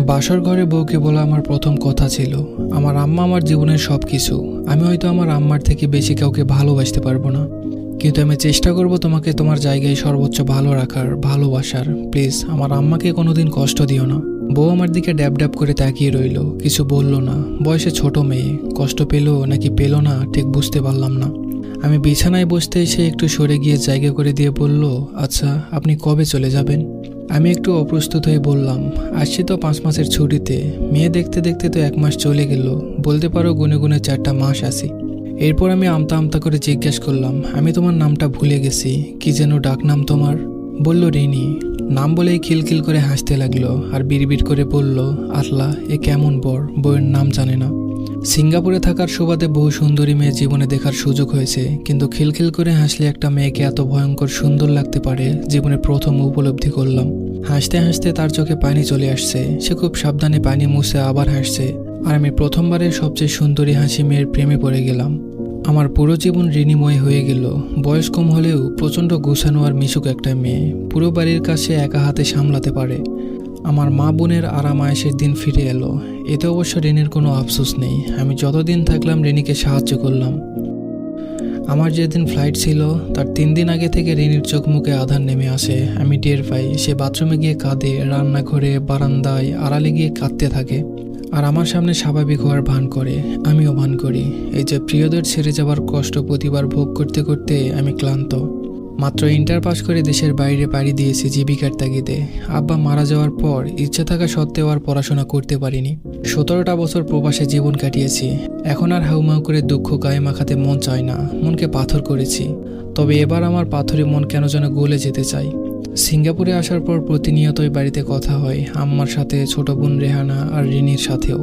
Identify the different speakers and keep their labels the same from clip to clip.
Speaker 1: বাসর ঘরে বউকে বলা আমার প্রথম কথা ছিল, আমার আম্মা আমার জীবনের সব কিছু। আমি হয়তো আমার আম্মার থেকে বেশি কাউকে ভালোবাসতে পারবো না, কিন্তু আমি চেষ্টা করব তোমাকে তোমার জায়গায় সর্বোচ্চ ভালো রাখার, ভালোবাসার। প্লিজ আমার আম্মাকে কোনোদিন কষ্ট দিও না। বউ আমার দিকে ড্যাব ড্যাব করে তাকিয়ে রইল, কিছু বলল না। বয়সে ছোট মেয়ে, কষ্ট পেলো নাকি পেলো না ঠিক বুঝতে পারলাম না। আমি বিছানায় বসতে এসে একটু সরে গিয়ে জায়গা করে দিয়ে বলল, আচ্ছা আপনি কবে চলে যাবেন? আমি একটু অপ্রস্তুত হয়ে বললাম, আসছি তো 5 মাসের ছুটিতে। মেয়ে দেখতে দেখতে তো 1 মাস চলে গেল, বলতে পারো গুনে গুনে 4টা মাস আসি। এরপর আমি আমতা আমতা করে জিজ্ঞেস করলাম, আমি তোমার নামটা ভুলে গেছি, কি যেন ডাক নাম তোমার? বলল রিনি। নাম বলেই খিলখিল করে হাসতে লাগলো আর বিড়বিড় করে বলল, আল্লাহ এ কেমন বর, বউয়ের নাম জানে না। সিঙ্গাপুরে থাকার সুবাদে বহু সুন্দরী মেয়ে জীবনে দেখার সুযোগ হয়েছে, কিন্তু খিলখিল করে হাসলে একটা মেয়েকে এত ভয়ঙ্কর সুন্দর লাগতে পারে জীবনে প্রথম উপলব্ধি করলাম। হাসতে হাসতে তার চোখে পানি চলে আসছে, সে খুব সাবধানে পানি মুছে আবার হাসছে, আর আমি প্রথমবারের সবচেয়ে সুন্দরী হাসি মেয়ের প্রেমে পড়ে গেলাম। আমার পুরো জীবন ঋণীময় হয়ে গেল। বয়স কম হলেও প্রচণ্ড গুছানো আর মিশুক একটা মেয়ে, পুরো বাড়ির কাছে একা হাতে সামলাতে পারে। আমার মা বোনের আরাম আয়েশের দিন ফিরে এলো। এতে অবশ্য ঋণের কোনো আফসোস নেই। আমি যতদিন থাকলাম ঋণীকে সাহায্য করলাম। আমার যেদিন ফ্লাইট ছিল তার 3 দিন আগে থেকে রিনির চোখ মুখে আধার নেমে আসে। আমি টের পাই, সে বাথরুমে গিয়ে কাঁদে, রান্নাঘরে বারান্দায় আড়ালে গিয়ে কাঁদতে থাকে, আর আমার সামনে স্বাভাবিক হওয়ার ভান করে। আমিও ভান করি। এই যে প্রিয়দের ছেড়ে যাবার কষ্ট প্রতিবার ভোগ করতে করতে আমি ক্লান্ত। মাত্র ইন্টার পাস করে দেশের বাইরে পাড়ি দিয়েছি জীবিকার তাগিদে। আব্বা মারা যাওয়ার পর ইচ্ছা থাকা সত্ত্বেও আর পড়াশোনা করতে পারিনি। 17টা বছর প্রবাসে জীবন কাটিয়েছি। এখন আর হাউমাউ করে দুঃখ গায়ে মাখাতে মন চায় না, মনকে পাথর করেছি। তবে এবার আমার পাথরে মন কেন যেন গলে যেতে চাই। সিঙ্গাপুরে আসার পর প্রতিনিয়তই বাড়িতে কথা হয়, আম্মার সাথে, ছোট বোন রেহানা আর রিনির সাথেও।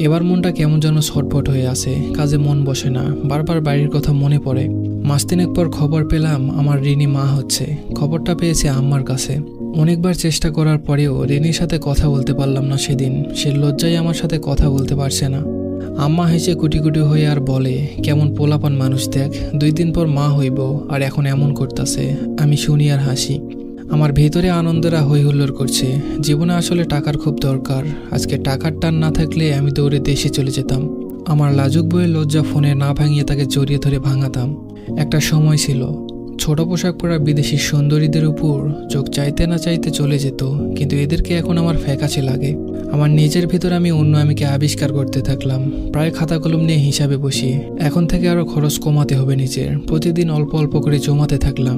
Speaker 1: এবার মনটা কেমন যেন ছটফট হয়ে আছে, কাজে মন বসে না, বারবার বাড়ির কথা মনে পড়ে। মাস 3 পর খবর পেলাম আমার রিনি মা হচ্ছে। খবরটা পেয়েছে আম্মার কাছে। অনেকবার চেষ্টা করার পরেও রিনির সাথে কথা বলতে পারলাম না সেদিন। সে লজ্জায় আমার সাথে কথা বলতে পারছে না। আম্মা হেসে কুটি কুটি হয়ে আর বলে, কেমন পোলাপান মানুষ দেখ, 2 দিন পর মা হইব আর এখন এমন করতেছে। আমি শুনি আর হাসি। আমার ভেতরে আনন্দরা হই হুল্লোড় করছে। জীবনে আসলে টাকার খুব দরকার। আজকে টাকার টান না থাকলে আমি দৌড়ে দেশে চলে যেতাম। আমার লাজুক বইয়ের লজ্জা ফোনে না ভাঙিয়ে তাকে জড়িয়ে ধরে ভাঙাতাম। একটা সময় ছিল ছোট পোশাক পরা বিদেশি সুন্দরীদের উপর চোখ চাইতে না চাইতে চলে যেত, কিন্তু এদেরকে এখন আমার ফ্যাকাশে লাগে। আমার নিজের ভিতর আমি অন্য আমিকে আবিষ্কার করতে থাকলাম। প্রায় খাতা কলম নিয়ে হিসাবে বসি। এখন থেকে আরও খরচ কমাতে হবে নিজের। প্রতিদিন অল্প অল্প করে জমাতে থাকলাম।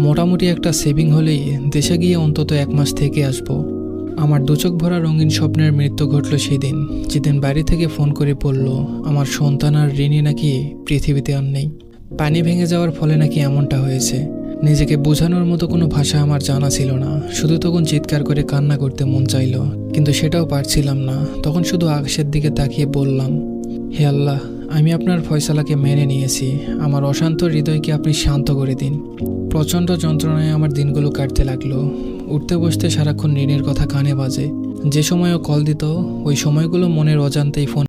Speaker 1: মোটামুটি একটা সেভিং হলেই দেশে গিয়ে অন্তত 1 মাস থেকে আসবো। আমার 2 চোখ ভরা রঙিন স্বপ্নের মৃত্যু ঘটল সেদিন, যেদিন বাড়ি থেকে ফোন করে বলল আমার সন্তান আর রিনি নাকি পৃথিবীতে আর নেই। পানি ভেঙে যাওয়ার ফলে নাকি এমনটা হয়েছে। নিজেকে বোঝানোর মতো কোনো ভাষা আমার জানা ছিল না। শুধু তখন চিৎকার করে কান্না করতে মন চাইল, কিন্তু সেটাও পারছিলাম না। তখন শুধু আকাশের দিকে তাকিয়ে বললাম, হে আল্লাহ, আমি আপনার ফয়সালাকে মেনে নিয়েছি। আমার অশান্ত হৃদয়কে আপনি শান্ত করে দিন। প্রচণ্ড যন্ত্রণায় আমার দিনগুলো কাটতে লাগলো। উঠতে বসতে সারাক্ষণ ঋণের কথা কানে বাজে। যে সময়ও কল দিত ওই সময়গুলো মনের অজান্তেই ফোন